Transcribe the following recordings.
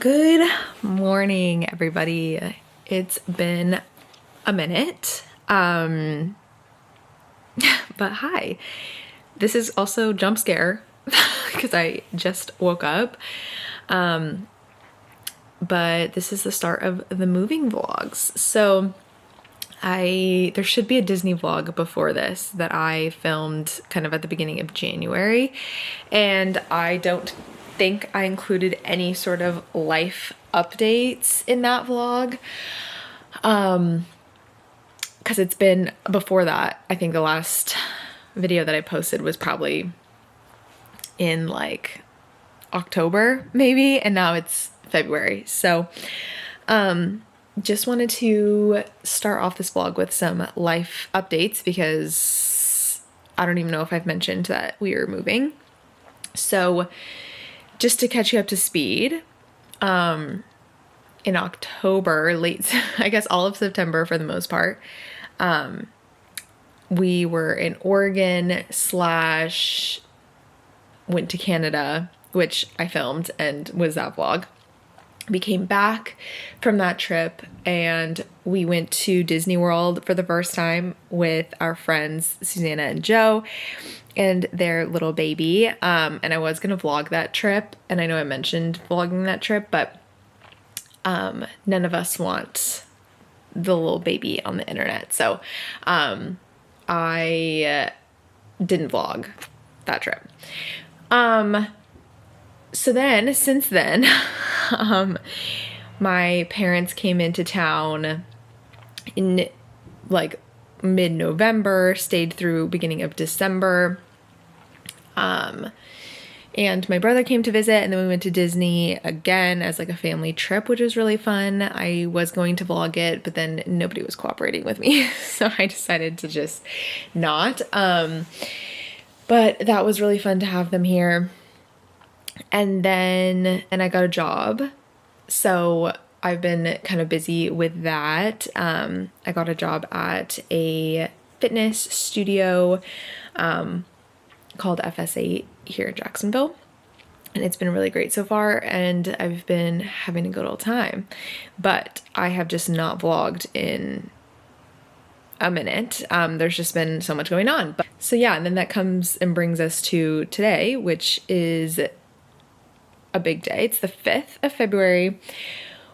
Good morning, everybody. It's been a minute. But hi. This is also jump scare because I just woke up. But this is the start of the moving vlogs. So there should be a Disney vlog before this that I filmed kind of at the beginning of January, and I don't think I included any sort of life updates in that vlog, because it's been before that. I think the last video that I posted was probably in like October maybe, and now it's February. So just wanted to start off this vlog with some life updates because I don't even know if I've mentioned that we are moving. So just to catch you up to speed, in October, I guess all of September for the most part, we were in Oregon / went to Canada, which I filmed and was that vlog. We came back from that trip and we went to Disney World for the first time with our friends Susanna and Joe and their little baby. And I was going to vlog that trip, and I know I mentioned vlogging that trip, but none of us want the little baby on the internet. So I didn't vlog that trip. So then, since then, my parents came into town in like mid-November, stayed through beginning of December. And my brother came to visit, and then we went to Disney again as like a family trip, which was really fun. I was going to vlog it, but then nobody was cooperating with me. So I decided to just not. But that was really fun to have them here. And I got a job. So I've been kind of busy with that. I got a job at a fitness studio called FS8 here in Jacksonville. And it's been really great so far, and I've been having a good old time. But I have just not vlogged in a minute. There's just been so much going on. So yeah, and then that comes and brings us to today, which is a big day. It's the 5th of February.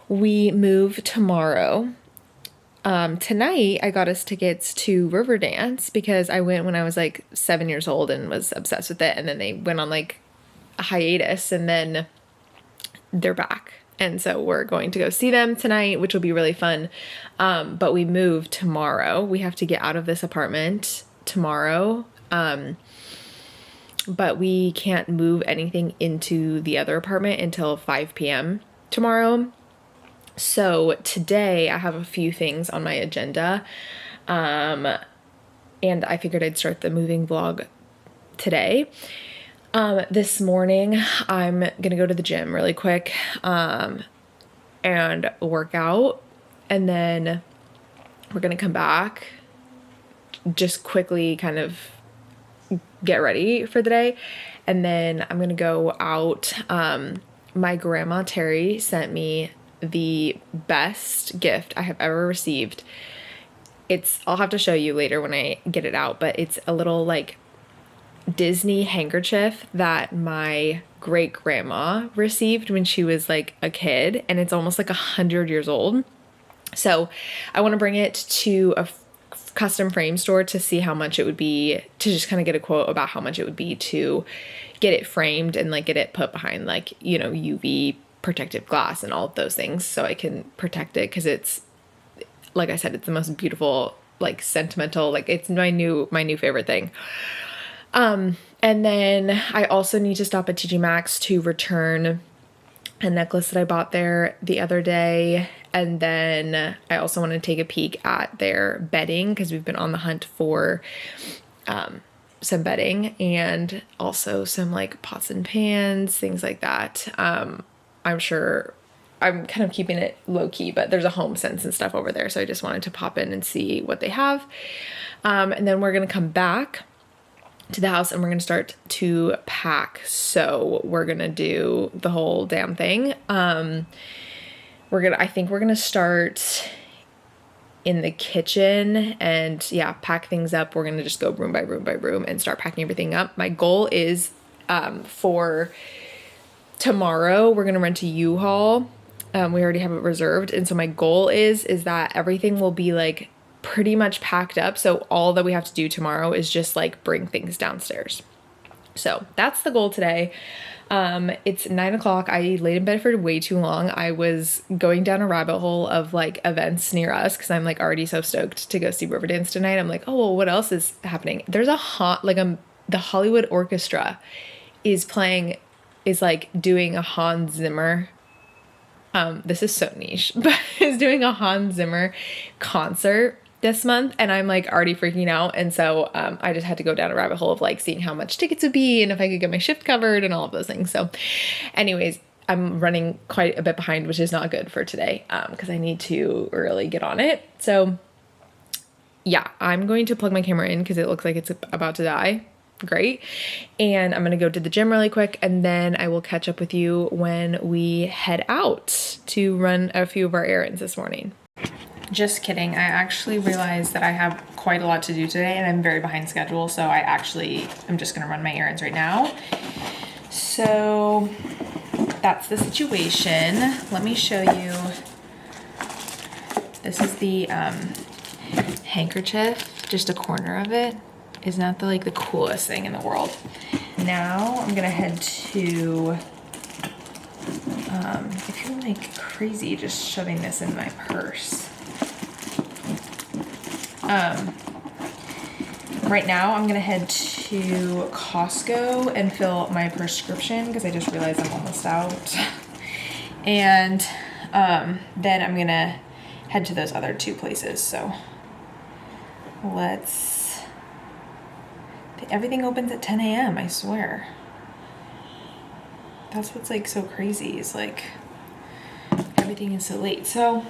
We move tomorrow. Tonight I got us tickets to Riverdance because I went when I was like 7 years old and was obsessed with it. And then they went on like a hiatus, and then they're back. And so we're going to go see them tonight, which will be really fun. But we move tomorrow. We have to get out of this apartment tomorrow. But we can't move anything into the other apartment until 5 p.m. tomorrow. So today I have a few things on my agenda. And I figured I'd start the moving vlog today. This morning I'm gonna go to the gym really quick and work out. And then we're gonna come back, just quickly kind of get ready for the day, and then I'm gonna go out. My grandma Terry sent me the best gift I have ever received. I'll have to show you later when I get it out, but it's a little like Disney handkerchief that my great grandma received when she was like a kid, and it's almost like 100 years old. So I want to bring it to a custom frame store to see how much it would be, to just kind of get a quote about how much it would be to get it framed and like get it put behind like, you know, UV protective glass and all of those things so I can protect it, because it's, like I said, it's the most beautiful, like sentimental, like it's my new favorite thing. And then I also need to stop at TJ Maxx to return a necklace that I bought there the other day. And then I also want to take a peek at their bedding, because we've been on the hunt for some bedding, and also some like pots and pans, things like that. I'm sure I'm kind of keeping it low key, but there's a Home Sense and stuff over there. So I just wanted to pop in and see what they have. And then we're going to come back to the house and we're gonna start to pack. So we're gonna do the whole damn thing. I think we're gonna start in the kitchen and yeah, pack things up. We're gonna just go room by room by room and start packing everything up. My goal is for tomorrow, we're gonna rent a U-Haul. We already have it reserved. And so my goal is that everything will be like pretty much packed up. So all that we have to do tomorrow is just like bring things downstairs. So that's the goal today. It's 9 o'clock. I laid in bed for way too long. I was going down a rabbit hole of like events near us because I'm like already so stoked to go see Riverdance tonight. I'm like, oh, well, what else is happening? There's the Hollywood Orchestra is like doing a Hans Zimmer. This is so niche, but is doing a Hans Zimmer concert this month, and I'm like already freaking out. And so I just had to go down a rabbit hole of like seeing how much tickets would be and if I could get my shift covered and all of those things. So anyways, I'm running quite a bit behind, which is not good for today because I need to really get on it. So yeah, I'm going to plug my camera in because it looks like it's about to die. Great. And I'm gonna go to the gym really quick, and then I will catch up with you when we head out to run a few of our errands this morning. Just kidding. I actually realized that I have quite a lot to do today and I'm very behind schedule, so I'm just gonna run my errands right now. So that's the situation. Let me show you. This is the handkerchief, just a corner of it. Isn't that the coolest thing in the world? Now I'm gonna head to, I feel like crazy just shoving this in my purse. Right now I'm gonna head to Costco and fill my prescription because I just realized I'm almost out. And then I'm gonna head to those other two places. So everything opens at 10 a.m. I swear. That's what's so crazy is everything is so late. So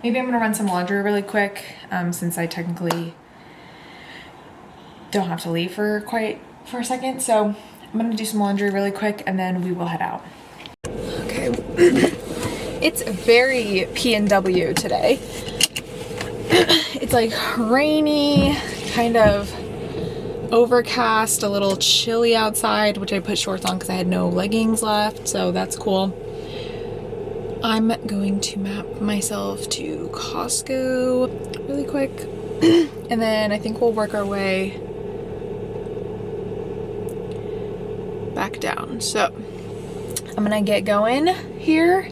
maybe I'm gonna run some laundry really quick since I technically don't have to leave for a second. So I'm gonna do some laundry really quick and then we will head out. Okay. It's very P&W today. It's rainy, kind of overcast, a little chilly outside, which I put shorts on because I had no leggings left, so that's cool. I'm going to map myself to Costco really quick, and then I think we'll work our way back down. So I'm gonna get going here.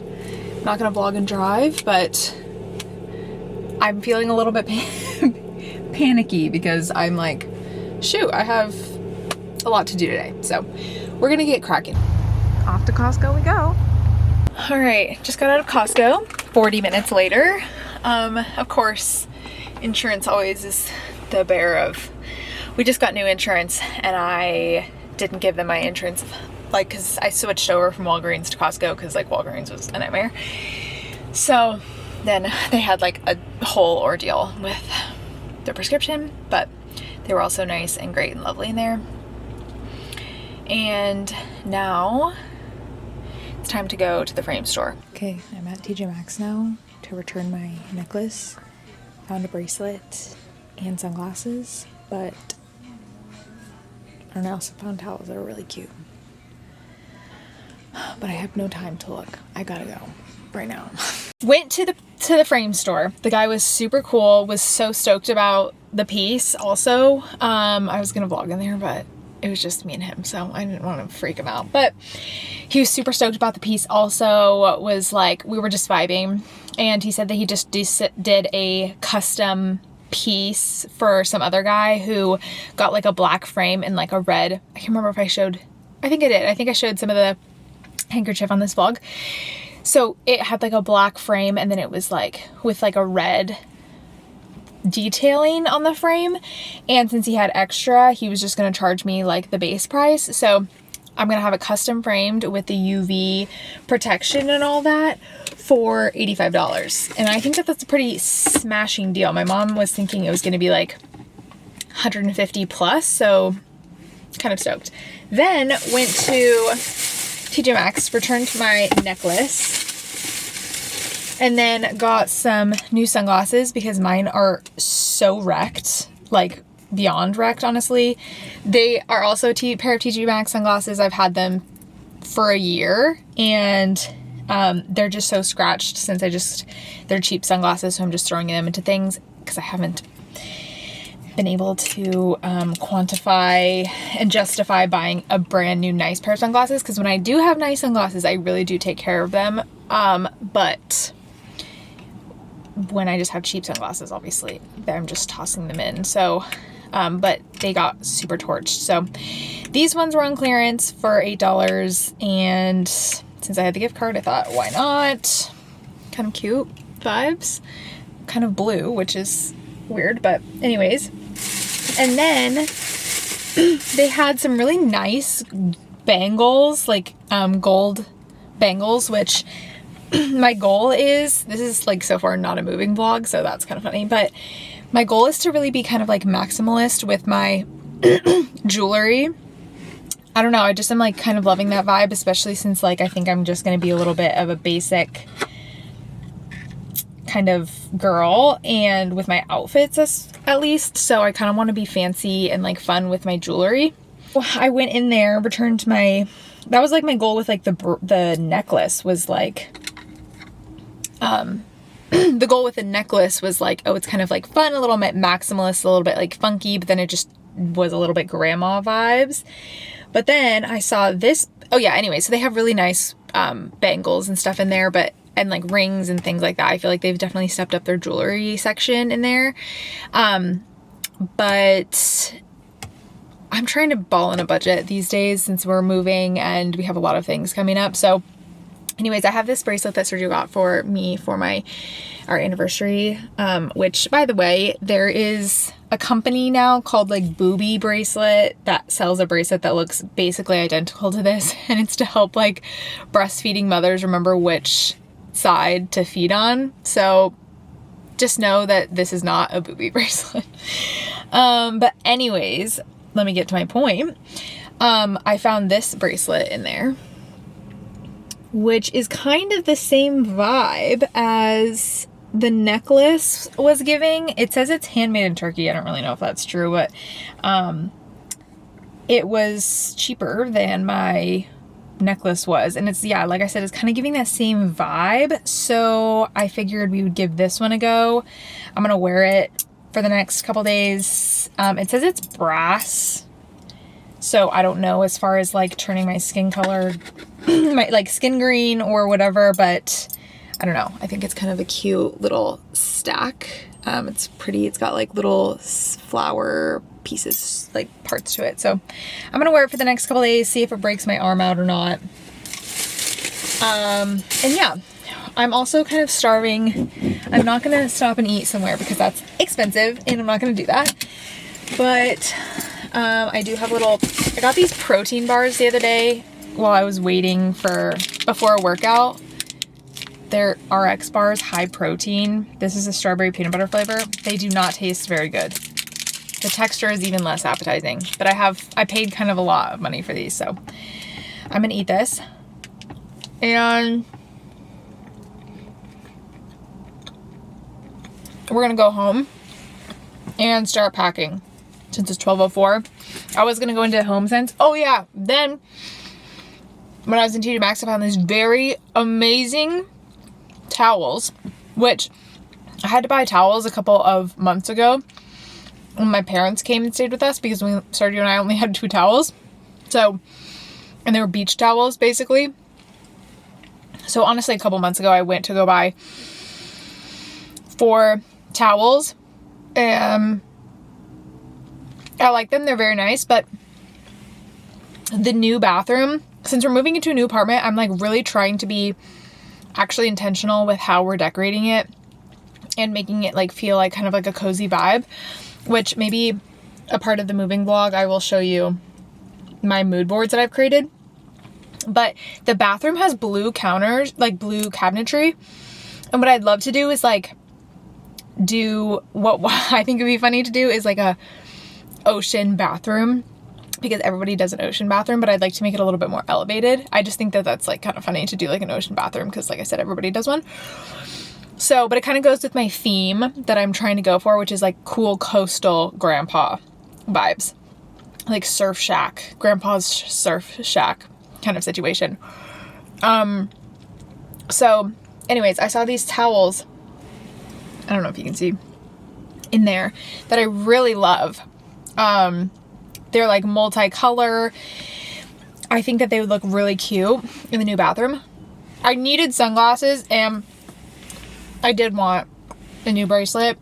I'm not gonna vlog and drive, but I'm feeling a little bit panicky because I'm like, shoot, I have a lot to do today. So we're gonna get cracking. Off to Costco we go. All right, just got out of Costco 40 minutes later. Of course, insurance always is the bearer of, we just got new insurance and I didn't give them my insurance, cause I switched over from Walgreens to Costco cause Walgreens was a nightmare. So then they had a whole ordeal with the prescription, but they were also nice and great and lovely in there. And now it's time to go to the frame store. Okay, I'm at TJ Maxx now to return my necklace. Found a bracelet and sunglasses, but I also found towels that are really cute. But I have no time to look. I gotta go right now. Went to the frame store. The guy was super cool, was so stoked about the piece also. I was gonna vlog in there, but it was just me and him, so I didn't want to freak him out. But he was super stoked about the piece also, was we were just vibing, and he said that he just did a custom piece for some other guy who got a black frame and a red, I can't remember if I showed, I think I did. I think I showed some of the handkerchief on this vlog. So it had a black frame and then it was with a red detailing on the frame. And since he had extra, he was just going to charge me the base price. So I'm going to have it custom framed with the UV protection and all that for $85. And I think that that's a pretty smashing deal. My mom was thinking it was going to be $150 plus. So kind of stoked. Then went to TJ Maxx, returned my necklace, and then got some new sunglasses because mine are so wrecked, like beyond wrecked, honestly. They are also a pair of TJ Maxx sunglasses. I've had them for a year, and they're just so scratched since they're cheap sunglasses, so I'm just throwing them into things because I haven't been able to quantify and justify buying a brand new nice pair of sunglasses, because when I do have nice sunglasses, I really do take care of them. But when I just have cheap sunglasses, obviously, I'm just tossing them in. So, but they got super torched. So these ones were on clearance for $8, and since I had the gift card, I thought, why not? Kind of cute vibes. Kind of blue, which is weird, but anyways. And then they had some really nice bangles, like gold bangles, which my goal is, this is like so far not a moving vlog, so that's kind of funny, but my goal is to really be kind of like maximalist with my jewelry. I don't know, I just am like kind of loving that vibe, especially since like I think I'm just going to be a little bit of a basic kind of girl, and with my outfits at least, so I kind of want to be fancy and like fun with my jewelry. I went in there, returned my, that was like my goal with like the necklace was like, the goal with the necklace was like, oh, it's kind of like fun, a little bit maximalist, a little bit like funky, but then it just was a little bit grandma vibes. But then I saw this, oh yeah, anyway, so they have really nice bangles and stuff in there, and like rings and things like that. I feel like they've definitely stepped up their jewelry section in there. But I'm trying to ball on a budget these days since we're moving and we have a lot of things coming up. So anyways, I have this bracelet that Sergio got for me for our anniversary, which, by the way, there is a company now called like Booby Bracelet that sells a bracelet that looks basically identical to this, and it's to help like breastfeeding mothers remember which side to feed on. So just know that this is not a booby bracelet. But anyways, let me get to my point. I found this bracelet in there, which is kind of the same vibe as the necklace was giving. It says it's handmade in Turkey. I don't really know if that's true, but it was cheaper than my necklace was, and it's, yeah, like I said, it's kind of giving that same vibe, so I figured we would give this one a go. I'm gonna wear it for the next couple days. It says it's brass, so I don't know as far as like turning my skin color my like skin green or whatever, but I don't know. I think it's kind of a cute little stack. It's pretty. It's got like little flower pieces, like parts to it. So I'm gonna wear it for the next couple days, see if it breaks my arm out or not. And yeah, I'm also kind of starving. I'm not gonna stop and eat somewhere because that's expensive, and I'm not gonna do that. But I do have I got these protein bars the other day while I was waiting before a workout. They're RX bars, high protein. This is a strawberry peanut butter flavor. They do not taste very good. The texture is even less appetizing, but I paid kind of a lot of money for these, so I'm gonna eat this. And we're gonna go home and start packing since it's 12:04. I was gonna go into HomeSense. Oh yeah, then when I was in TJ Maxx, I found these very amazing towels, which I had to buy towels a couple of months ago when my parents came and stayed with us, because Sergio and I only had 2 towels. So, and they were beach towels basically. So honestly, a couple months ago, I went to go buy 4 towels. I like them. They're very nice, but the new bathroom, since we're moving into a new apartment, I'm like really trying to be actually intentional with how we're decorating it and making it like feel like kind of like a cozy vibe, which maybe a part of the moving vlog, I will show you my mood boards that I've created. But the bathroom has blue counters, like blue cabinetry. And what I'd love to do is like do what I think would be funny to do is like a ocean bathroom, because everybody does an ocean bathroom, but I'd like to make it a little bit more elevated. I just think that that's like kind of funny to do like an ocean bathroom because like I said, everybody does one. So, but it kind of goes with my theme that I'm trying to go for, which is like cool coastal grandpa vibes. Like surf shack, grandpa's surf shack kind of situation. So anyways, I saw these towels, I don't know if you can see in there, that I really love. They're like multicolor. I think that they would look really cute in the new bathroom. I needed sunglasses and I did want a new bracelet,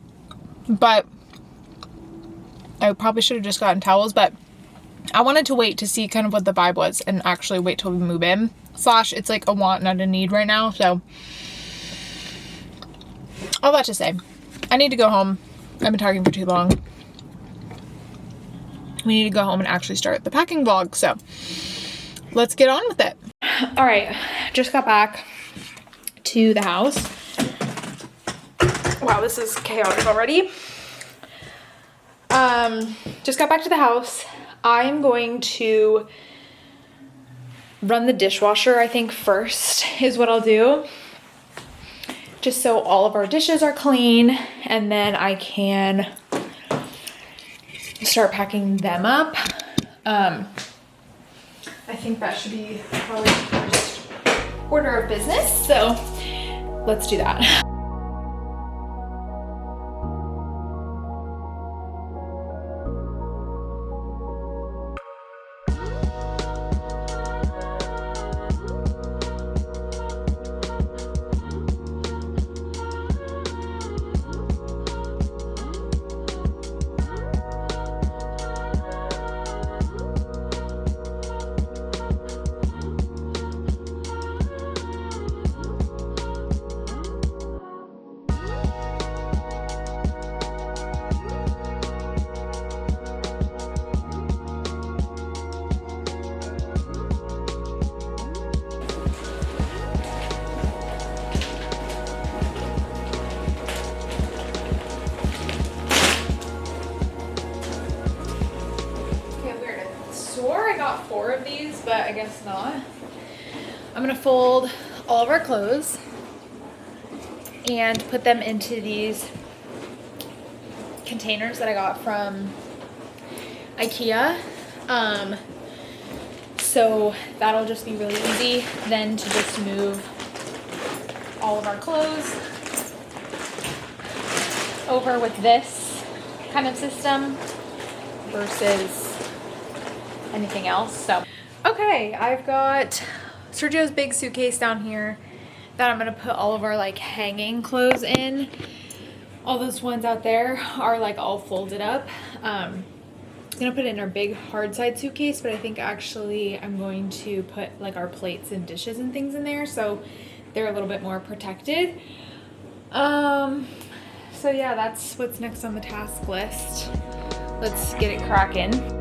but I probably should have just gotten towels, but I wanted to wait to see kind of what the vibe was and actually wait till we move in. Slash, it's like a want, not a need right now. So all that to say, I need to go home. I've been talking for too long. We need to go home and actually start the packing vlog. So let's get on with it. All right, just got back to the house. Wow, this is chaotic already. Just got back to the house. I'm going to run the dishwasher, I think first is what I'll do. Just so all of our dishes are clean, and then I can start packing them up. I think that should be probably the first order of business, so let's do that. I got 4 of these, but I guess not. I'm gonna fold all of our clothes and put them into these containers that I got from IKEA. So that'll just be really easy then to just move all of our clothes over with this kind of system versus anything else. So okay, I've got Sergio's big suitcase down here that I'm gonna put all of our like hanging clothes in. All those ones out there are like all folded up. I'm gonna put it in our big hard side suitcase, but I think actually I'm going to put like our plates and dishes and things in there so they're a little bit more protected. So yeah, that's what's next on the task list. Let's get it cracking.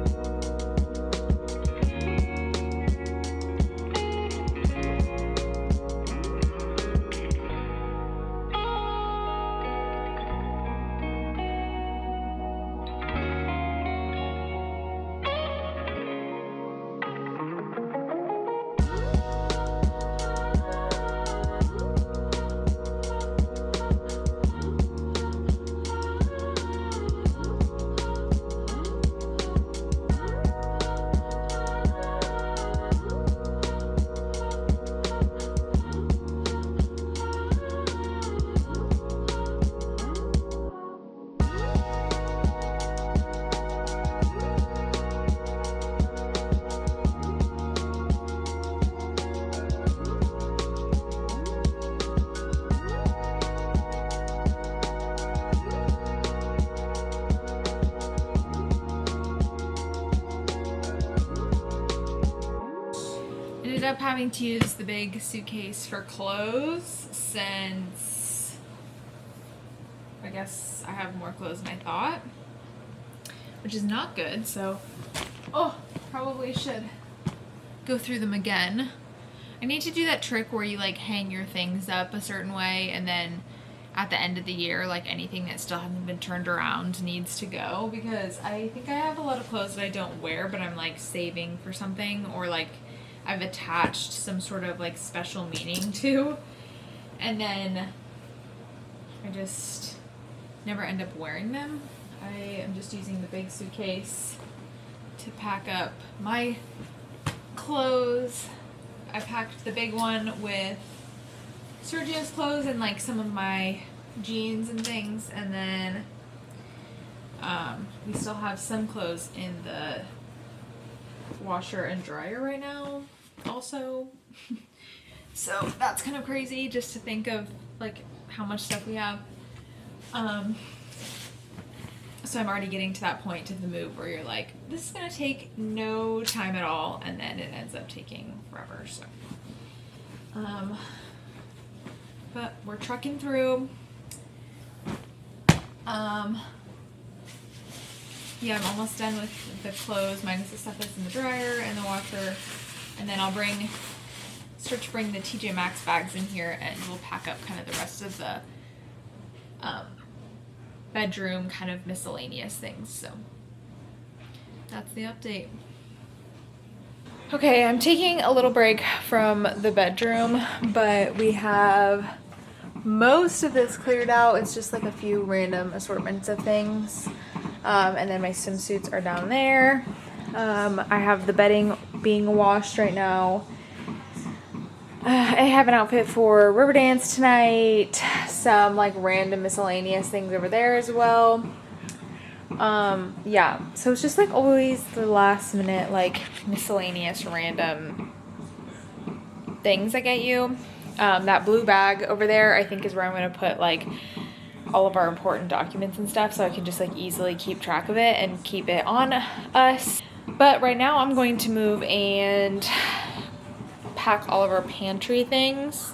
Ended up having to use the big suitcase for clothes since I guess I have more clothes than I thought, which is not good. So, probably should go through them again. I need to do that trick where you like hang your things up a certain way and then at the end of the year, like anything that still hasn't been turned around needs to go, because I think I have a lot of clothes that I don't wear, but I'm like saving for something, or like I've attached some sort of like special meaning to, and then I just never end up wearing them. I am just using the big suitcase to pack up my clothes. I packed the big one with Sergio's clothes and like some of my jeans and things, and then we still have some clothes in the washer and dryer right now also. So that's kind of crazy just to think of like how much stuff we have. So I'm already getting to that point of the move where you're like, this is gonna take no time at all, and then it ends up taking forever. So but we're trucking through. Yeah, I'm almost done with the clothes minus the stuff that's in the dryer and the washer, and then I'll start to bring the TJ Maxx bags in here, and we'll pack up kind of the rest of the bedroom kind of miscellaneous things. So that's the update. Okay, I'm taking a little break from the bedroom, but we have most of this cleared out. It's just like a few random assortments of things. And then my swimsuits are down there. I have the bedding being washed right now. I have an outfit for Riverdance tonight. Some like random miscellaneous things over there as well. Yeah, so it's just like always the last minute like miscellaneous random things I get you. That blue bag over there I think is where I'm going to put like all of our important documents and stuff, so I can just like easily keep track of it and keep it on us. But right now I'm going to move and pack all of our pantry things.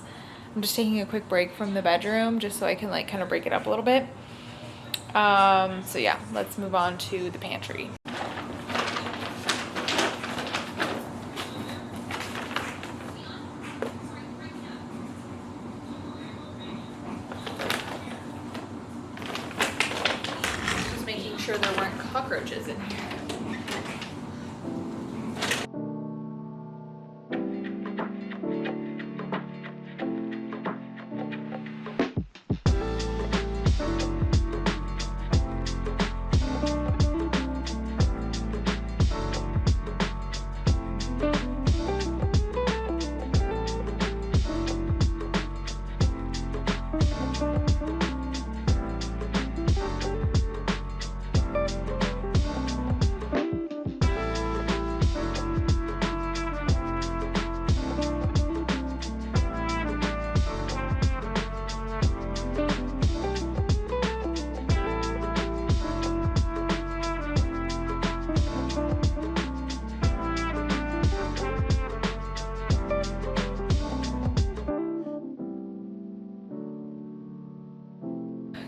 I'm just taking a quick break from the bedroom just so I can like kind of break it up a little bit. So yeah, let's move on to the pantry. Just making sure there weren't cockroaches in here.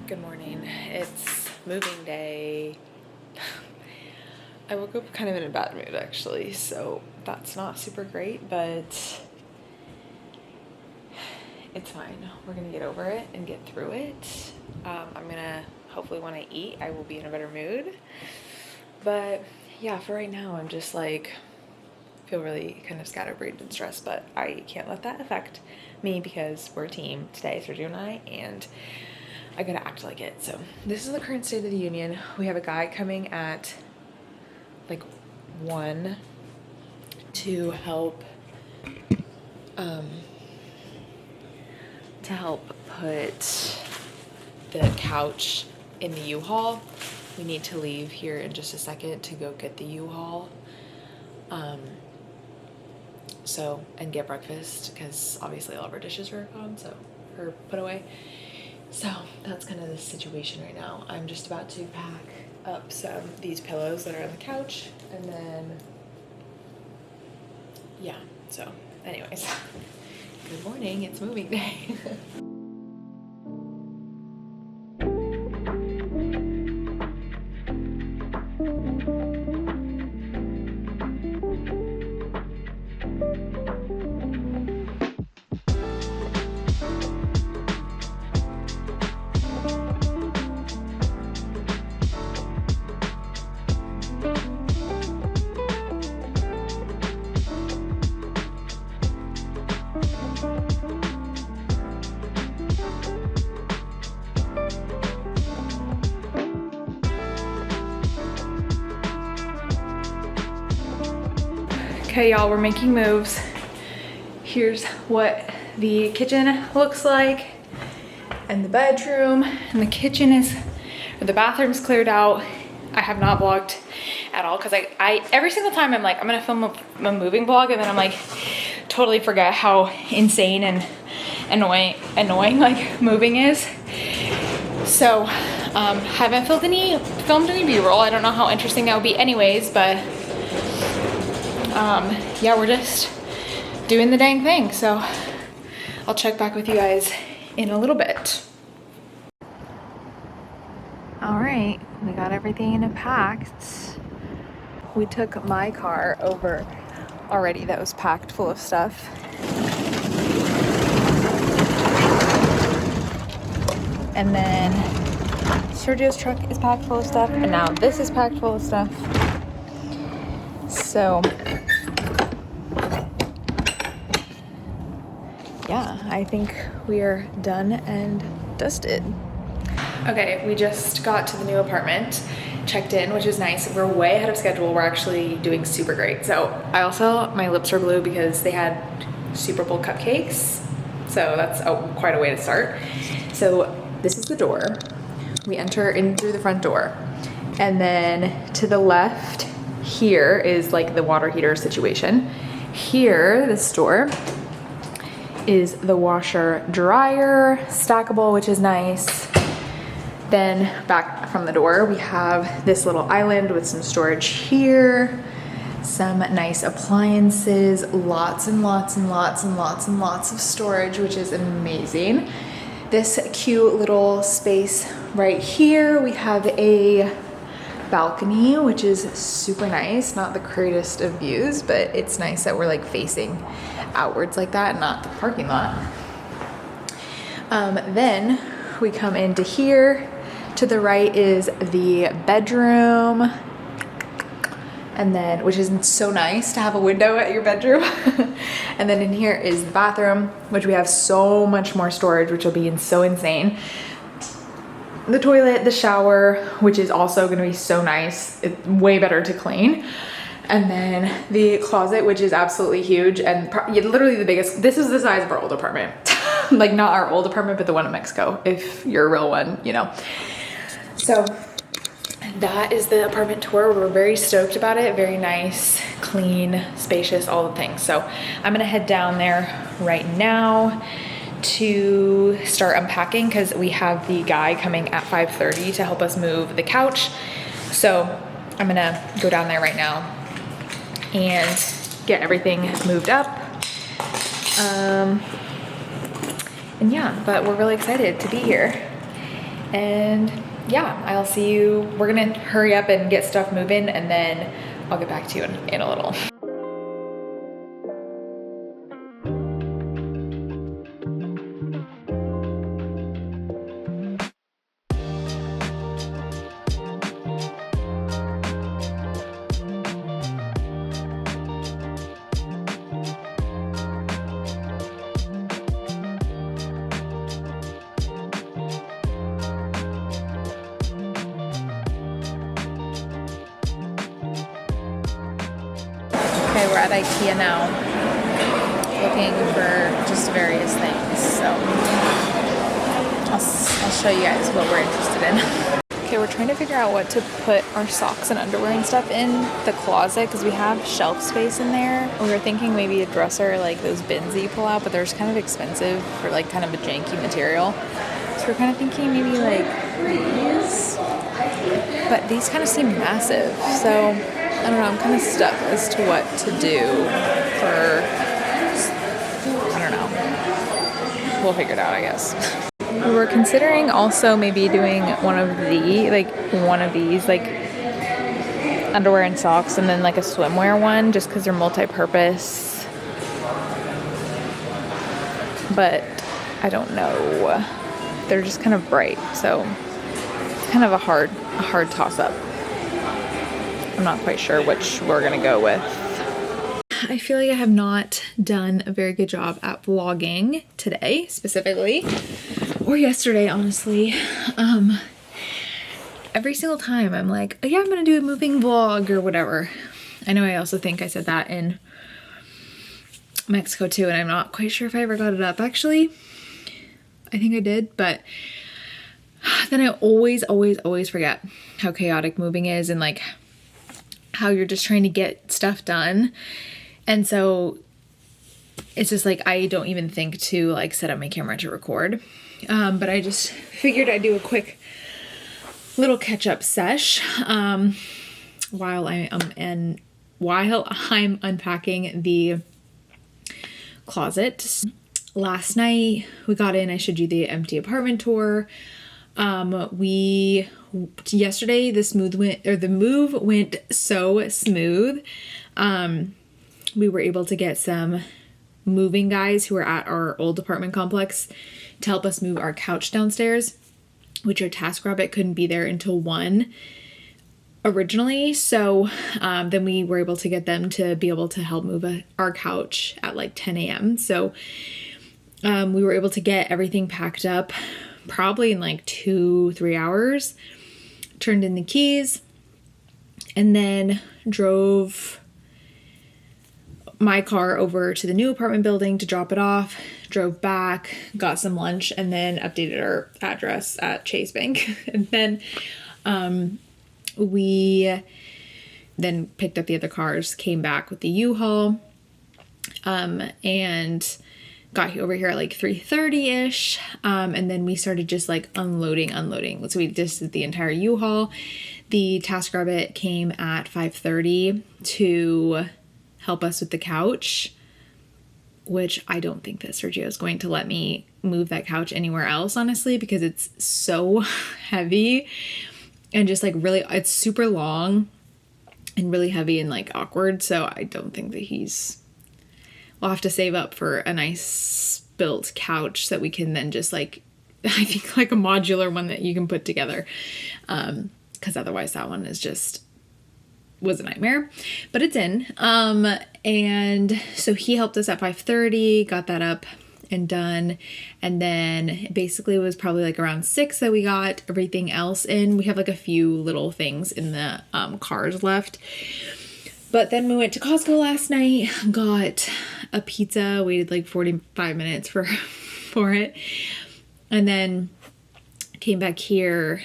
Good morning. It's moving day. I woke up kind of in a bad mood actually, so that's not super great, but it's fine. We're gonna get over it and get through it. I'm gonna hopefully when I eat, I will be in a better mood. But yeah, for right now, I'm just like, feel really kind of scatterbrained and stressed, but I can't let that affect me because we're a team today, Sergio and I, and I gotta act like it. So this is the current state of the union. We have a guy coming at like 1 to help put the couch in the U-Haul. We need to leave here in just a second to go get the U-Haul. So, and get breakfast because obviously all of our dishes are gone, so, or put away. So that's kind of the situation right now. I'm just about to pack up these pillows that are on the couch, and then yeah, so anyways, good morning, it's moving day. Okay, y'all, we're making moves. Here's what the kitchen looks like, and the bedroom, and the kitchen is, or the bathroom's cleared out. I have not vlogged at all because I every single time I'm like, I'm gonna film a moving vlog, and then I'm like, totally forget how insane and annoying like moving is. So haven't filmed any B-roll. I don't know how interesting that would be anyways, but yeah, we're just doing the dang thing. So I'll check back with you guys in a little bit. All right, we got everything packed. We took my car over already that was packed full of stuff. And then Sergio's truck is packed full of stuff, and now this is packed full of stuff. So yeah, I think we are done and dusted. Okay, we just got to the new apartment, checked in, which is nice. We're way ahead of schedule. We're actually doing super great. So my lips are blue because they had Super Bowl cupcakes. So that's quite a way to start. So this is the door. We enter in through the front door. And then to the left here is like the water heater situation. Here, this door, is the washer dryer, stackable, which is nice. Then back from the door, we have this little island with some storage here, some nice appliances, lots and lots and lots and lots and lots of storage, which is amazing. This cute little space right here, we have a balcony, which is super nice. Not the greatest of views, but it's nice that we're like facing outwards like that and not the parking lot. Then we come into here. To the right is the bedroom, and then, which is so nice to have a window at your bedroom. And then in here is the bathroom, which we have so much more storage, which will be so insane. The toilet, the shower, which is also gonna be so nice. It's way better to clean. And then the closet, which is absolutely huge and literally the biggest. This is the size of our old apartment. Like not our old apartment, but the one in Mexico, if you're a real one, you know. So that is the apartment tour. We're very stoked about it. Very nice, clean, spacious, all the things. So I'm gonna head down there right now to start unpacking because we have the guy coming at 5:30 to help us move the couch. So I'm gonna go down there right now and get everything moved up. And yeah, but we're really excited to be here. And yeah, I'll see you. We're gonna hurry up and get stuff moving, and then I'll get back to you in a little. Okay, we're at IKEA now, looking for just various things. So I'll show you guys what we're interested in. Okay, we're trying to figure out what to put our socks and underwear and stuff in the closet because we have shelf space in there. We were thinking maybe a dresser, like those bins that you pull out, but they're just kind of expensive for like kind of a janky material. So we're kind of thinking maybe like these, but these kind of seem massive. So I don't know, I'm kind of stuck as to what to do for, I don't know. We'll figure it out, I guess. We were considering also maybe doing one of these, like underwear and socks, and then like a swimwear one, just because they're multi-purpose. But I don't know. They're just kind of bright, so it's kind of a hard toss-up. I'm not quite sure which we're gonna go with. I feel like I have not done a very good job at vlogging today, specifically, or yesterday, honestly. Every single time I'm like, oh, yeah, I'm gonna do a moving vlog or whatever. I know I also think I said that in Mexico too, and I'm not quite sure if I ever got it up actually. I think I did, but then I always forget how chaotic moving is, and like how you're just trying to get stuff done. And so it's just like I don't even think to like set up my camera to record. But I just figured I'd do a quick little catch-up sesh while I'm unpacking the closet. Last night we got in, I showed you the empty apartment tour. Yesterday the move went so smooth. We were able to get some moving guys who were at our old apartment complex to help us move our couch downstairs, which our TaskRabbit couldn't be there until 1 originally. So then we were able to get them to be able to help move our couch at like 10 a.m. So we were able to get everything packed up probably in like 2-3 hours, turned in the keys, and then drove my car over to the new apartment building to drop it off, drove back, got some lunch, and then updated our address at Chase Bank. And then we then picked up the other cars, came back with the U-Haul, and got over here at like 3:30-ish. And then we started just like unloading. So we just did the entire U-Haul. The TaskRabbit came at 5:30 to help us with the couch, which I don't think that Sergio is going to let me move that couch anywhere else, honestly, because it's so heavy and just like really, it's super long and really heavy and like awkward. So I don't think that we'll have to save up for a nice built couch that we can then just like, I think like a modular one that you can put together. Cause otherwise that one was a nightmare, but it's in. And so he helped us at 5:30, got that up and done. And then basically it was probably like around 6 that we got everything else in. We have like a few little things in the cars left. But then we went to Costco last night, got a pizza, waited like 45 minutes for it. And then came back here.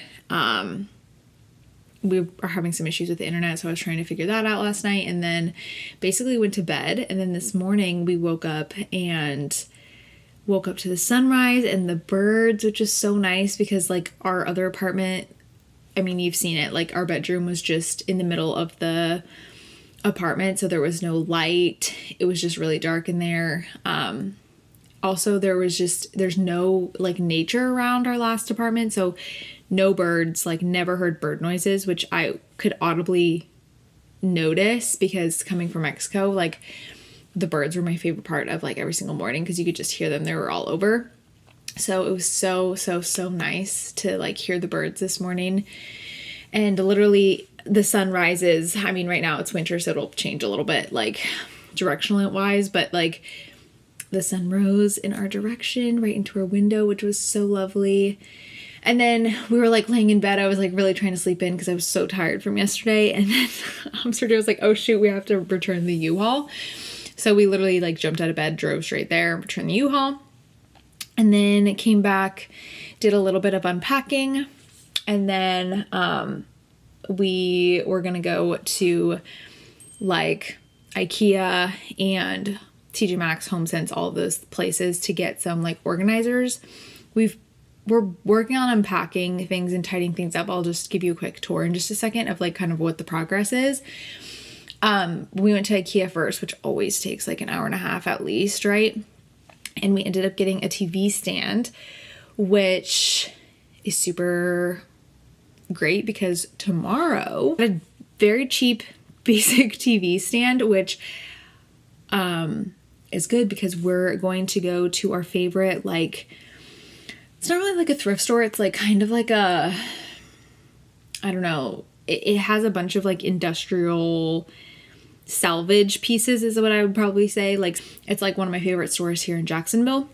We are having some issues with the internet, so I was trying to figure that out last night, and then basically went to bed. And then this morning we woke up to the sunrise and the birds, which is so nice because like our other apartment, I mean, you've seen it, like our bedroom was just in the middle of the apartment, so there was no light. It was just really dark in there. Also there's no like nature around our last apartment, so no birds, like never heard bird noises, which I could audibly notice because coming from Mexico, like the birds were my favorite part of like every single morning because you could just hear them. They were all over. So it was so nice to like hear the birds this morning. And literally the sun rises. I mean, right now it's winter, so it'll change a little bit like directional wise, but like the sun rose in our direction right into our window, which was so lovely. And then we were like laying in bed. I was like really trying to sleep in because I was so tired from yesterday. And then Sergio was like, oh shoot, we have to return the U-Haul. So we literally like jumped out of bed, drove straight there, returned the U-Haul. And then came back, did a little bit of unpacking. And then we were going to go to like IKEA and TJ Maxx, HomeSense, all of those places to get some like organizers. We're working on unpacking things and tidying things up. I'll just give you a quick tour in just a second of like kind of what the progress is. We went to IKEA first, which always takes like an hour and a half at least, right? And we ended up getting a TV stand, which is super great because tomorrow a very cheap basic TV stand, which is good because we're going to go to our favorite, like, it's not really like a thrift store. It's like kind of like I don't know. It has a bunch of like industrial salvage pieces is what I would probably say. Like it's like one of my favorite stores here in Jacksonville.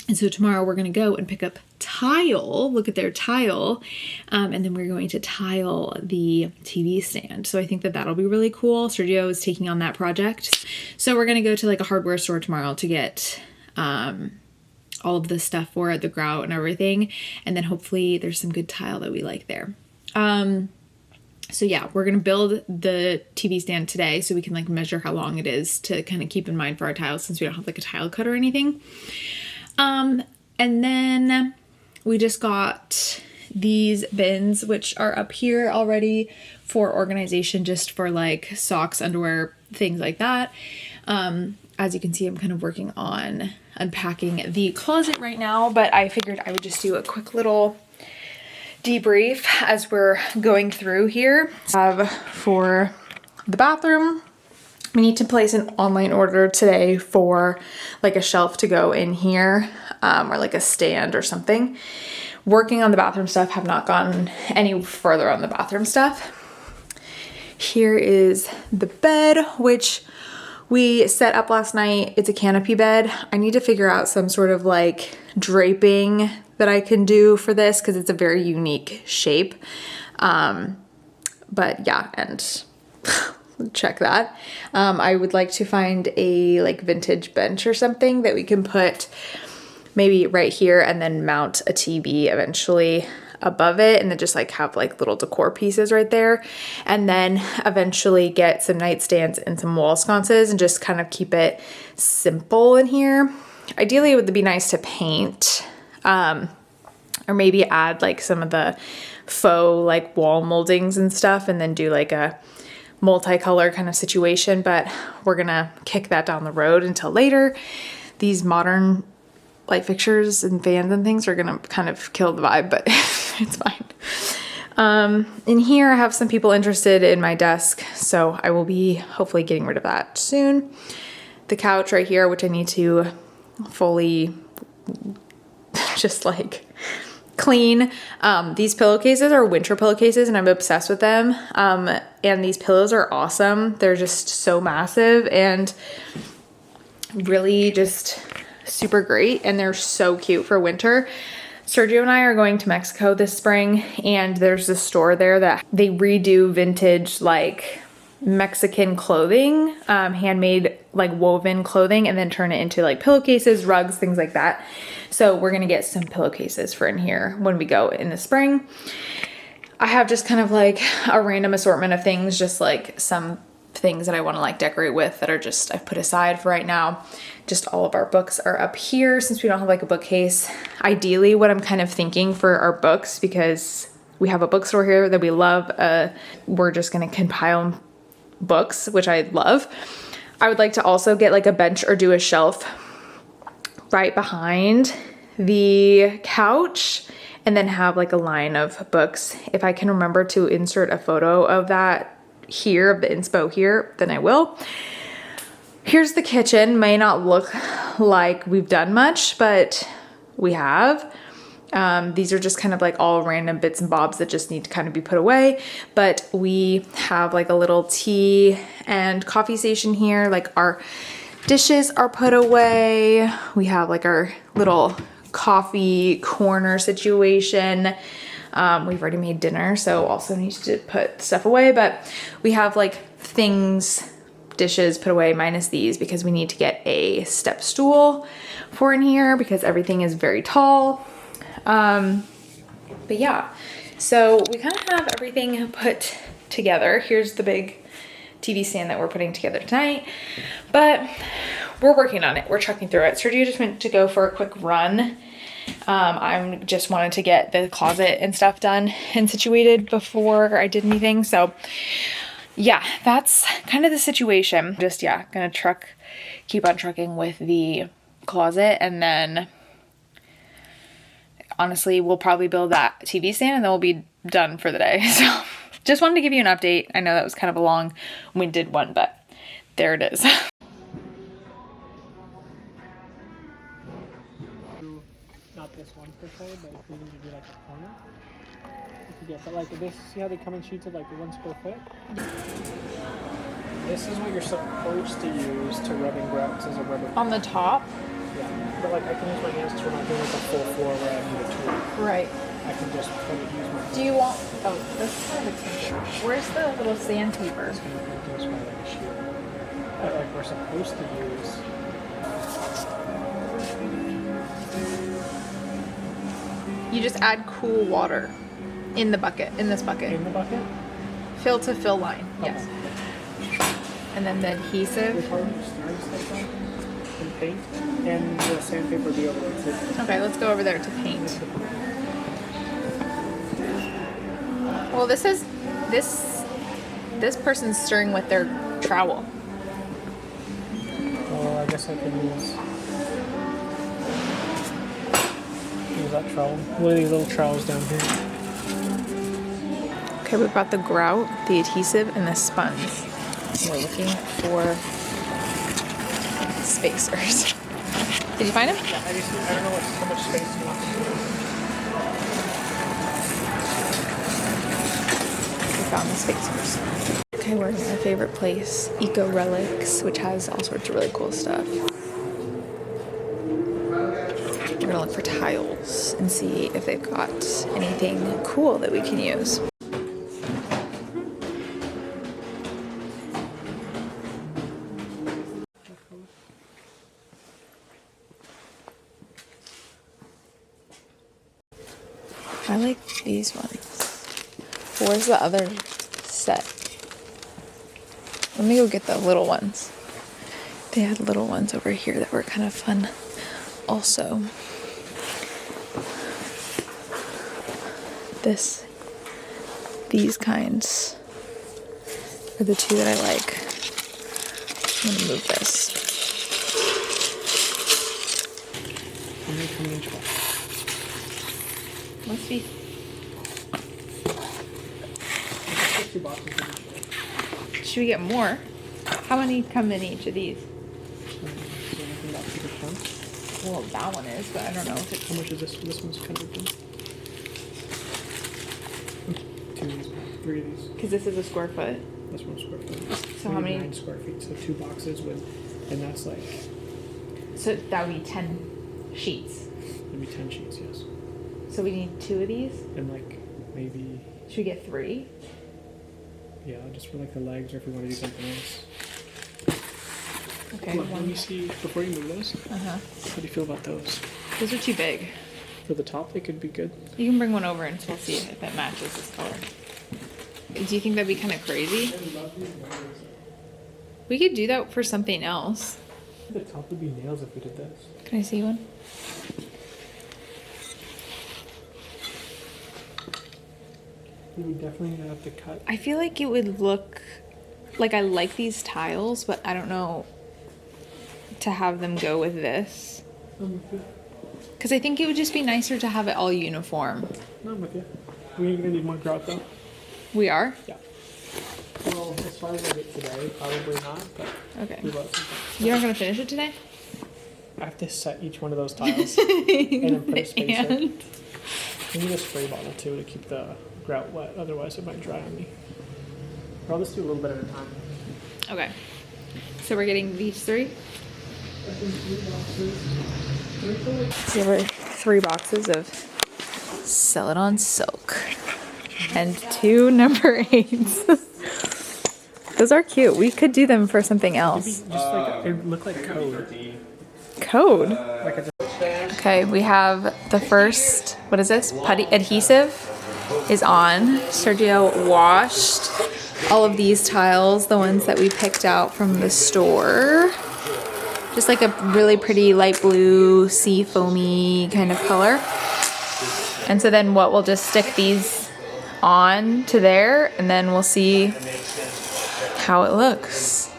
And so tomorrow we're going to go and pick up tile, look at their tile, and then we're going to tile the TV stand. So I think that that'll be really cool. Sergio is taking on that project. So we're going to go to like a hardware store tomorrow to get all of the stuff for it, the grout and everything. And then hopefully there's some good tile that we like there. So yeah, we're going to build the TV stand today so we can like measure how long it is to kind of keep in mind for our tiles since we don't have like a tile cut or anything. And then we just got these bins, which are up here already for organization, just for like socks, underwear, things like that. As you can see, I'm kind of working on unpacking the closet right now, but I figured I would just do a quick little debrief as we're going through here. For the bathroom, we need to place an online order today for like a shelf to go in here, or like a stand or something. Working on the bathroom stuff, have not gotten any further on the bathroom stuff. Here is the bed, which we set up last night. It's a canopy bed. I need to figure out some sort of like draping that I can do for this because it's a very unique shape. But yeah, and check that. I would like to find a like vintage bench or something that we can put maybe right here and then mount a TV eventually above it, and then just like have like little decor pieces right there, and then eventually get some nightstands and some wall sconces and just kind of keep it simple in here. Ideally, it would be nice to paint, or maybe add like some of the faux like wall moldings and stuff, and then do like a multicolor kind of situation, but we're gonna kick that down the road until later. These modern light fixtures and fans and things are gonna kind of kill the vibe, but it's fine. In here I have some people interested in my desk, so I will be hopefully getting rid of that soon. The couch right here, which I need to fully just like clean. These pillowcases are winter pillowcases and I'm obsessed with them. And these pillows are awesome. They're just so massive and really just super great, and they're so cute for winter. Sergio and I are going to Mexico this spring, and there's this store there that they redo vintage like Mexican clothing, handmade like woven clothing, and then turn it into like pillowcases, rugs, things like that. So we're gonna get some pillowcases for in here when we go in the spring. I have just kind of like a random assortment of things, just like some things that I want to like decorate with that are just I've put aside for right now. Just all of our books are up here since we don't have like a bookcase. Ideally, what I'm kind of thinking for our books, because we have a bookstore here that we love, we're just gonna compile books, which I love. I would like to also get like a bench or do a shelf right behind the couch, and then have like a line of books. If I can remember to insert a photo of that here, of the inspo here, then I will. Here's the kitchen. May not look like we've done much, but we have. These are just kind of like all random bits and bobs that just need to kind of be put away. But we have like a little tea and coffee station here. Like our dishes are put away. We have like our little coffee corner situation. We've already made dinner, so also need to put stuff away, but we have like things, dishes put away minus these because we need to get a step stool for in here because everything is very tall. But yeah, so we kind of have everything put together. Here's the big TV stand that we're putting together tonight, but we're working on it. We're trucking through it. Sergio just went to go for a quick run. I'm just wanted to get the closet and stuff done and situated before I did anything. So yeah, that's kind of the situation. Just, yeah, gonna keep on trucking with the closet, and then honestly, we'll probably build that TV stand and then we'll be done for the day. So just wanted to give you an update. I know that was kind of a long-winded one, but there it is. Not this one per se, but if we need to do like a corner, you could get, but like this, see how they come in sheets of like 1 square foot? This is what you're supposed to use to rubbing grouts as a rubber. On the top? Yeah. But like I can use my hands because we're not doing like a full floor where I need a tool. Right. I can just kind of use my. Do you want? Oh, this is kind of expensive. Where's the little sandpaper? It's gonna do this by like a sheet. But like we're supposed to use. You just add cool water in the bucket, in this bucket. In the bucket? Fill to fill line, Okay. yes. And then the We'll adhesive. probably use stirring stuff on and paint, and the sandpaper will be over there too. Okay, let's go over there to paint. Well, this is this person's stirring with their trowel. Well, I guess I can use that trowel. What are these little trowels down here? Okay, we've got the grout, the adhesive, and the sponge. We're looking for spacers. Did you find them? Yeah, I don't know how much space you want. We found the spacers. Okay, we're in our favorite place, Eco Relics, which has all sorts of really cool stuff. We're gonna look for tiles and see if they've got anything cool that we can use. I like these ones. Where's the other set? Let me go get the little ones. They had little ones over here that were kind of fun also. These kinds are the two that I like. I'm gonna move this. Must be. Should we get more? How many come in each of these? Well, that one is, but I don't know if it's. How much is this? This one's kind of big. 2 of these, 3 of these. Because this is a square foot. This one's square foot. So how many? 9 square feet. So 2 boxes with, and that's like. So that would be 10 sheets. Maybe 10 sheets, yes. So we need 2 of these. And like maybe. Should we get 3? Yeah, just for like the legs, or if we want to do something else. Okay. Cool. Let me see before you move those. Uh-huh. How do you feel about those? Those are too big. For the top, they could be good. You can bring one over and we'll see if it matches this color. Do you think that'd be kind of crazy? We could do that for something else. The top would be nails if we did this. Can I see one? We would definitely have to cut. I feel like it would look like I like these tiles, but I don't know to have them go with this. Because I think it would just be nicer to have it all uniform. No, I'm with you. We're gonna need more grout though. We are? Yeah. Well, as far as I get today, probably not, but Okay. we will. You're not going to finish it today? I have to set each one of those tiles and then put a spacer. And? We need a spray bottle too to keep the grout wet, otherwise it might dry on me. Or I'll just do a little bit at a time. Okay. So we're getting these 3? So there were 3 boxes of Sell It On Silk. And 2 number 8s. Those are cute. We could do them for something else. Maybe just like, it look like code. Code? Like a Okay, we have the first, what is this? Putty adhesive is on. Sergio washed all of these tiles, the ones that we picked out from the store. Just like a really pretty light blue, sea foamy kind of color. And so then we'll just stick these on to there and then we'll see how it looks.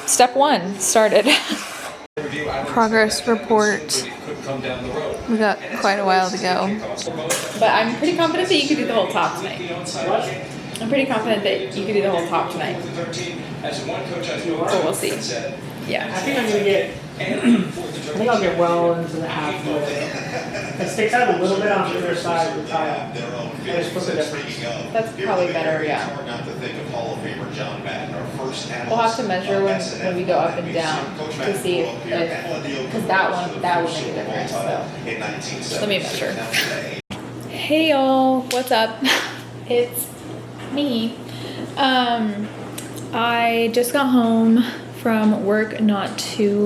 Step 1 started. Progress report. We got quite a while to go. But I'm pretty confident that you could do the whole top tonight. I'm pretty confident that you could do the whole top tonight. But we'll see. Yeah. I think I'm gonna get. I think I'll get well into the halfway. It sticks out a little bit on either side of the tile. I just put the difference. That's probably better, yeah. We'll have to measure when we go up and down to see if, because that would make a difference, so. Let me measure. Hey y'all, what's up? It's me. I just got home from work not too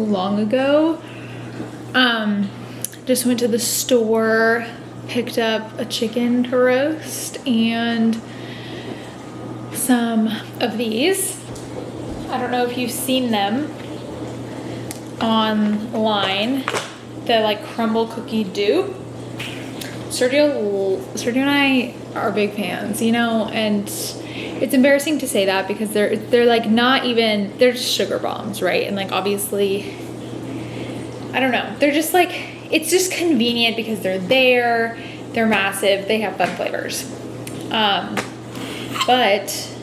long ago. Just went to the store, picked up a chicken to roast and some of these. I don't know if you've seen them online. The like crumble cookie dupe. Sergio and I are big fans, you know, and it's embarrassing to say that because they're like not even, they're just sugar bombs, right? And like obviously, I don't know, they're just like, it's just convenient because they're there, they're massive, they have fun flavors. But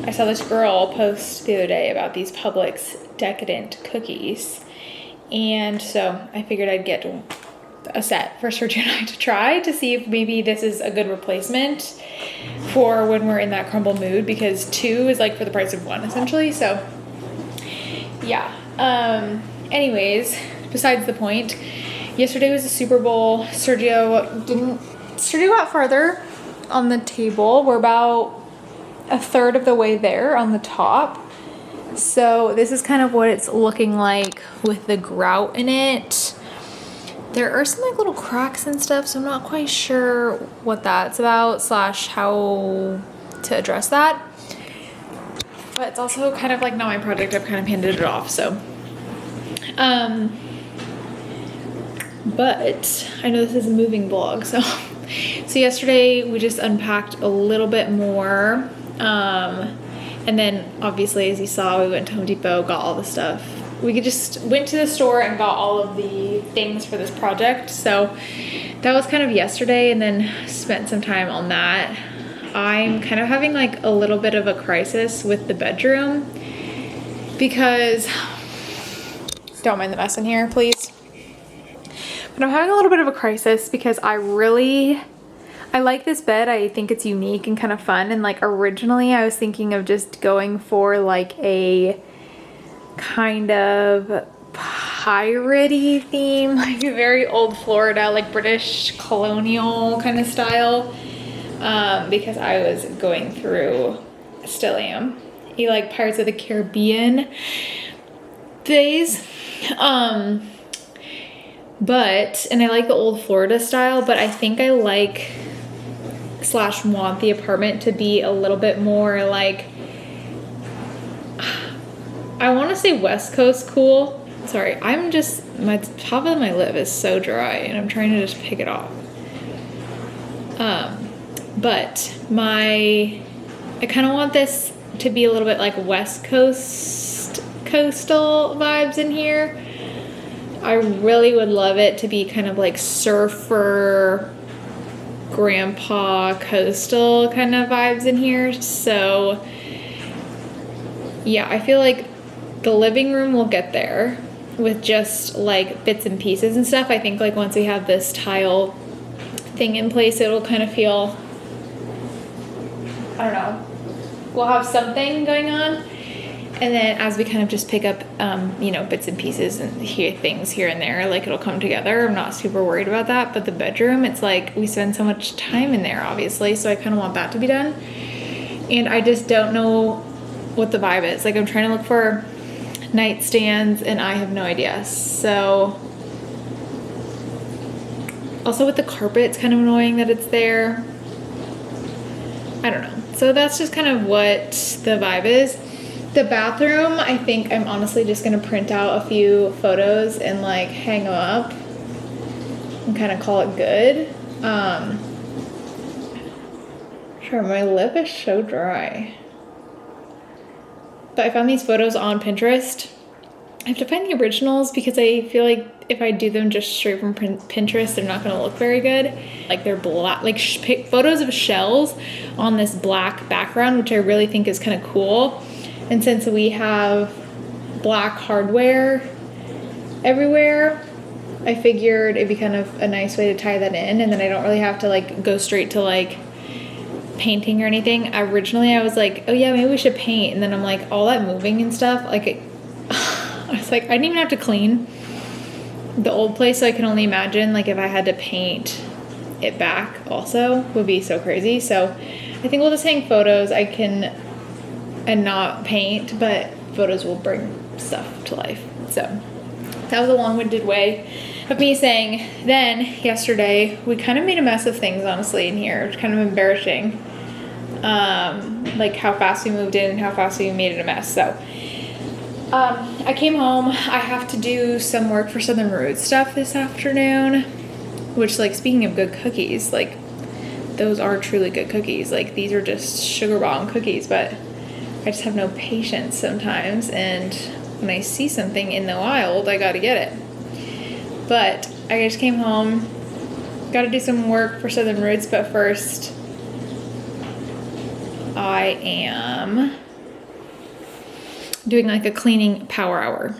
I saw this girl post the other day about these Publix decadent cookies, and so I figured I'd get a set for Sergio and I to try to see if maybe this is a good replacement for when we're in that crumble mood, because 2 is like for the price of 1 essentially. So yeah, anyways, besides the point, yesterday was the Super Bowl. Sergio got farther on the table. We're about a third of the way there on the top. So this is kind of what it's looking like with the grout in it. There are some like little cracks and stuff, so I'm not quite sure what that's about / how to address that. But it's also kind of like not my project. I've kind of handed it off, so. But I know this is a moving vlog, so. So yesterday we just unpacked a little bit more. And then obviously, as you saw, we went to Home Depot, got all the stuff. We just went to the store and got all of the things for this project. So that was kind of yesterday, and then spent some time on that. I'm kind of having like a little bit of a crisis with the bedroom because, don't mind the mess in here, please. But I'm having a little bit of a crisis because I like this bed. I think it's unique and kind of fun. And like originally I was thinking of just going for like a kind of piratey theme, like a very old Florida, like British colonial kind of style. Because I was going through, still am, like Pirates of the Caribbean phase. But, and I like the old Florida style, but I think I like / want the apartment to be a little bit more like, I want to say West Coast cool. Sorry, my top of my lip is so dry and I'm trying to just pick it off. But I kind of want this to be a little bit like West Coast coastal vibes in here. I really would love it to be kind of like surfer, grandpa, coastal kind of vibes in here. So yeah, I feel like the living room will get there with just like bits and pieces and stuff. I think like once we have this tile thing in place, it'll kind of feel, I don't know, we'll have something going on. And then as we kind of just pick up, you know, bits and pieces and things here and there, like it'll come together. I'm not super worried about that. But the bedroom, it's like we spend so much time in there, obviously. So I kind of want that to be done. And I just don't know what the vibe is. Like I'm trying to look for nightstands and I have no idea. So also with the carpet, it's kind of annoying that it's there. I don't know. So that's just kind of what the vibe is. The bathroom, I think I'm honestly just gonna print out a few photos and like hang them up and kind of call it good. Sure, my lip is so dry. But I found these photos on Pinterest. I have to find the originals because I feel like if I do them just straight from Pinterest, they're not gonna look very good. Like they're black, like photos of shells on this black background, which I really think is kind of cool. And since we have black hardware everywhere, I figured it'd be kind of a nice way to tie that in, and then I don't really have to like go straight to like painting or anything. Originally I was like, oh yeah, maybe we should paint, and then I'm like, all that moving and stuff, like I was like, I didn't even have to clean the old place, so I can only imagine like if I had to paint it back also would be so crazy. So I think we'll just hang photos. I can and not paint, but photos will bring stuff to life. So that was a long-winded way of me saying, then yesterday we kind of made a mess of things, honestly, in here. It's kind of embarrassing, like how fast we moved in and how fast we made it a mess. So I came home. I have to do some work for Southern Roots stuff this afternoon, which, like, speaking of good cookies, like, those are truly good cookies. Like, these are just sugar bomb cookies, but I just have no patience sometimes, and when I see something in the wild, I gotta get it. But I just came home, gotta do some work for Southern Roots, but first I am doing like a cleaning power hour.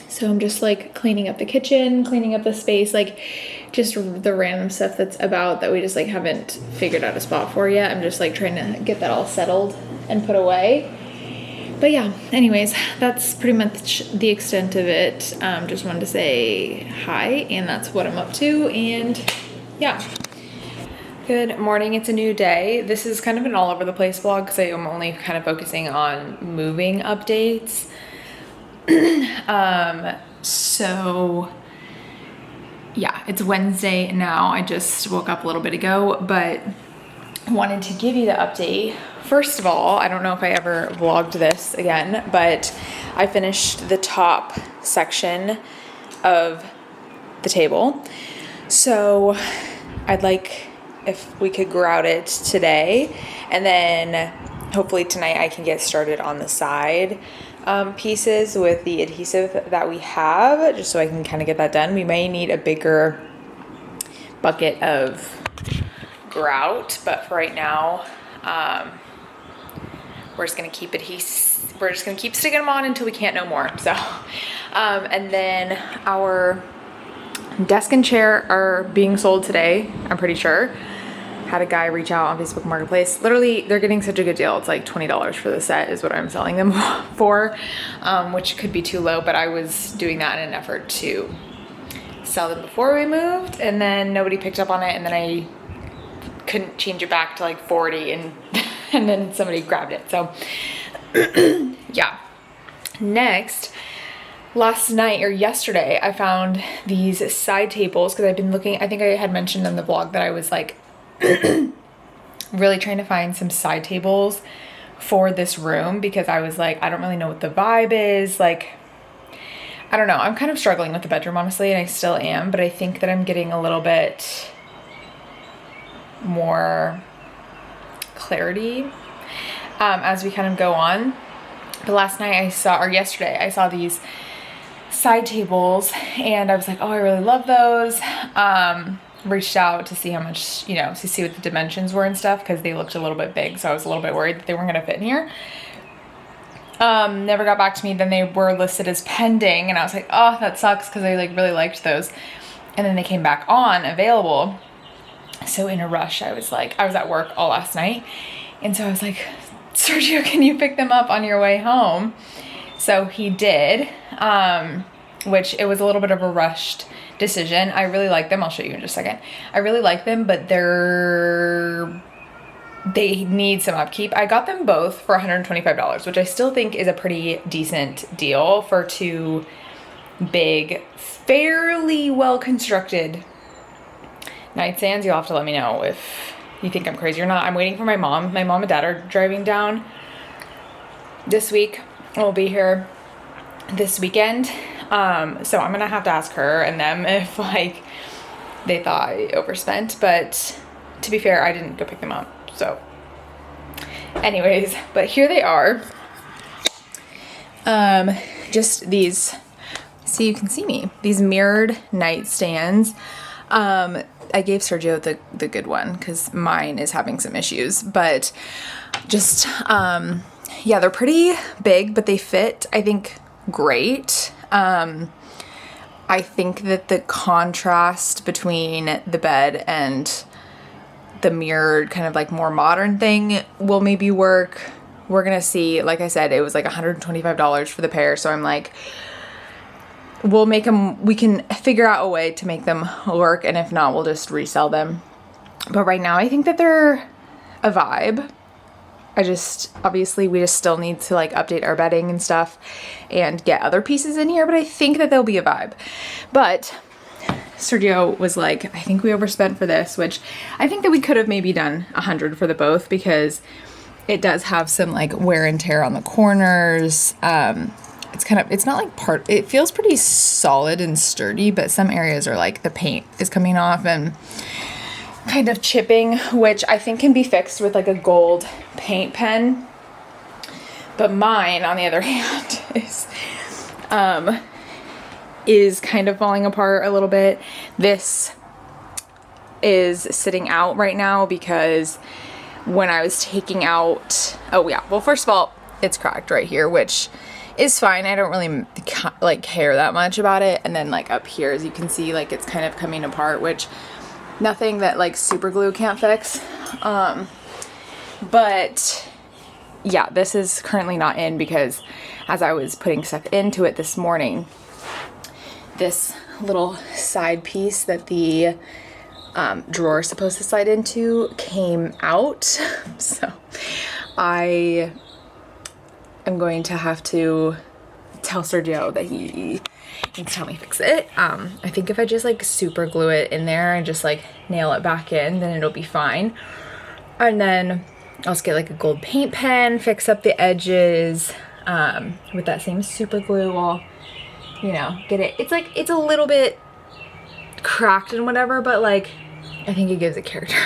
So I'm just like cleaning up the kitchen, cleaning up the space, like just the random stuff that's about that we just like haven't figured out a spot for yet. I'm just like trying to get that all settled and put away. But yeah, anyways, that's pretty much the extent of it. Just wanted to say hi, and that's what I'm up to, and yeah. Good morning, it's a new day. This is kind of an all over the place vlog because I am only kind of focusing on moving updates. So yeah, it's Wednesday now. I just woke up a little bit ago, but wanted to give you the update. First of all, I don't know if I ever vlogged this again, but I finished the top section of the table. So I'd like if we could grout it today, and then hopefully tonight I can get started on the side pieces with the adhesive that we have, just so I can kind of get that done. We may need a bigger bucket of grout, but for right now, we're just gonna keep we're just gonna keep sticking them on until we can't no more. So, and then our desk and chair are being sold today, I'm pretty sure. Had a guy reach out on Facebook Marketplace. Literally, they're getting such a good deal. It's like $20 for the set is what I'm selling them for, which could be too low, but I was doing that in an effort to sell them before we moved, and then nobody picked up on it, and then I couldn't change it back to like 40, and and then somebody grabbed it. So yeah. Next, last night or yesterday, I found these side tables because I've been looking, I think I had mentioned in the vlog that I was like really trying to find some side tables for this room because I was like, I don't really know what the vibe is. Like, I don't know. I'm kind of struggling with the bedroom, honestly, and I still am, but I think that I'm getting a little bit more clarity as we kind of go on. But last night yesterday I saw these side tables and I was like, oh, I really love those. Reached out to see how much, to see what the dimensions were and stuff, because they looked a little bit big, so I was a little bit worried that they weren't going to fit in here. Never got back to me. Then they were listed as pending, and I was like, oh, that sucks, because I like really liked those. And then they came back on available. So in a rush, I was at work all last night, and so I was like, Sergio, can you pick them up on your way home? So he did, which it was a little bit of a rushed decision. I really like them. I'll show you in just a second. I really like them, but they need some upkeep. I got them both for $125, which I still think is a pretty decent deal for two big, fairly well-constructed nightstands. You'll have to let me know if you think I'm crazy or not. I'm waiting for my mom. My mom and dad are driving down this week. We'll be here this weekend. So I'm gonna have to ask her and them if like they thought I overspent, but to be fair, I didn't go pick them up. So anyways, but here they are. Just these, so you can see me, these mirrored nightstands. I gave Sergio the good one because mine is having some issues, but just, yeah, they're pretty big, but they fit, I think, great. I think that the contrast between the bed and the mirrored kind of like more modern thing will maybe work. We're gonna see. Like I said, it was like $125 for the pair, so I'm like, we'll make them, we can figure out a way to make them work, and if not, we'll just resell them. But right now I think that they're a vibe. Obviously we just still need to like update our bedding and stuff and get other pieces in here, but I think that they'll be a vibe. But Sergio was like, I think we overspent for this, which I think that we could have maybe done 100 for the both, because it does have some like wear and tear on the corners. It's not like it feels pretty solid and sturdy, but some areas are like the paint is coming off and kind of chipping, which I think can be fixed with like a gold paint pen. But mine, on the other hand, is kind of falling apart a little bit. This is sitting out right now because when I was taking out, oh yeah, well, first of all, it's cracked right here, which is fine. I don't really like care that much about it. And then like up here, as you can see, like it's kind of coming apart, which nothing that like super glue can't fix. But yeah, this is currently not in because as I was putting stuff into it this morning, this little side piece that the drawer is supposed to slide into came out. So I am going to have to tell Sergio that he needs to help me fix it. I think if I just like super glue it in there and just like nail it back in, then it'll be fine. And then I'll just get like a gold paint pen, fix up the edges with that same super glue. I'll, you know, get it. It's like, it's a little bit cracked and whatever, but like, I think it gives it character.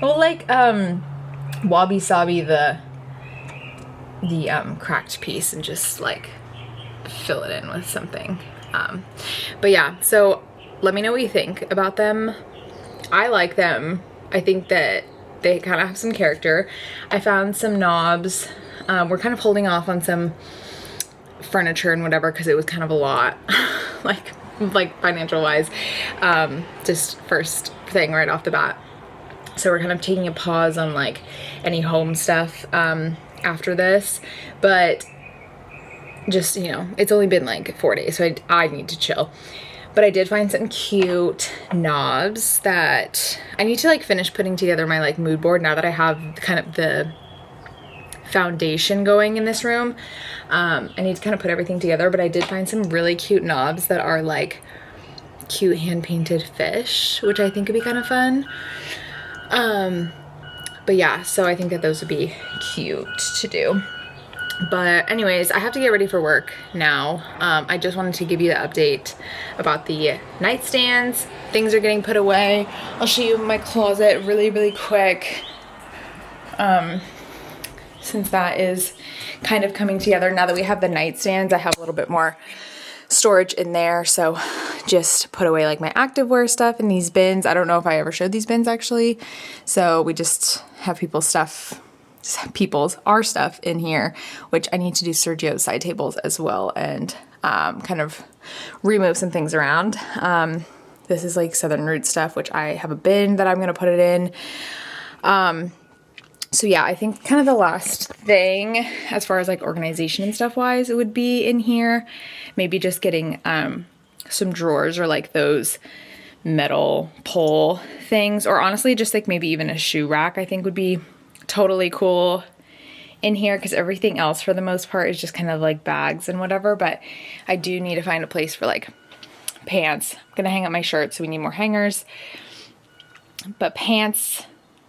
Well, like wabi sabi the cracked piece and just like fill it in with something. But yeah, so let me know what you think about them. I like them. I think that they kind of have some character. I found some knobs. We're kind of holding off on some furniture and whatever because it was kind of a lot, like financial wise, just first thing right off the bat. So we're kind of taking a pause on like any home stuff after this, but just, you know, it's only been like 4 days, so I need to chill. But I did find some cute knobs that I need to like finish putting together my like mood board now that I have kind of the foundation going in this room. I need to kind of put everything together, but I did find some really cute knobs that are like cute hand painted fish, which I think would be kind of fun. But yeah, so I think that those would be cute to do. But anyways, I have to get ready for work now. I just wanted to give you the update about the nightstands. Things are getting put away. I'll show you my closet really, really quick. Since that is kind of coming together. Now that we have the nightstands, I have a little bit more storage in there. So just put away like my activewear stuff in these bins. I don't know if I ever showed these bins actually. So we just have our stuff in here, which I need to do Sergio's side tables as well and kind of remove some things around. This is like Southern Roots stuff, which I have a bin that I'm going to put it in. So yeah, I think kind of the last thing as far as like organization and stuff wise, it would be in here. Maybe just getting some drawers or like those metal pole things, or honestly just like maybe even a shoe rack I think would be totally cool in here, because everything else for the most part is just kind of like bags and whatever. But I do need to find a place for like pants. I'm gonna hang up my shirts, so we need more hangers. But pants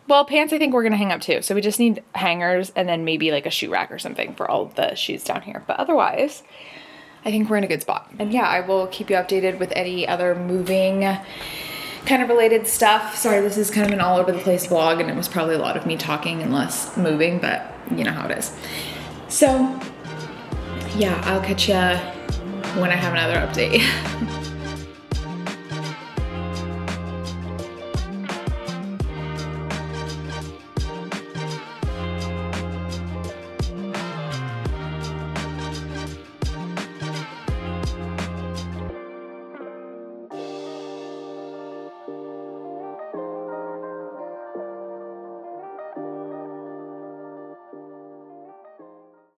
I think we're gonna hang up too, so we just need hangers and then maybe like a shoe rack or something for all the shoes down here. But otherwise I think we're in a good spot. And yeah, I will keep you updated with any other moving kind of related stuff. Sorry, this is kind of an all over the place vlog and it was probably a lot of me talking and less moving, but you know how it is. So yeah, I'll catch ya when I have another update.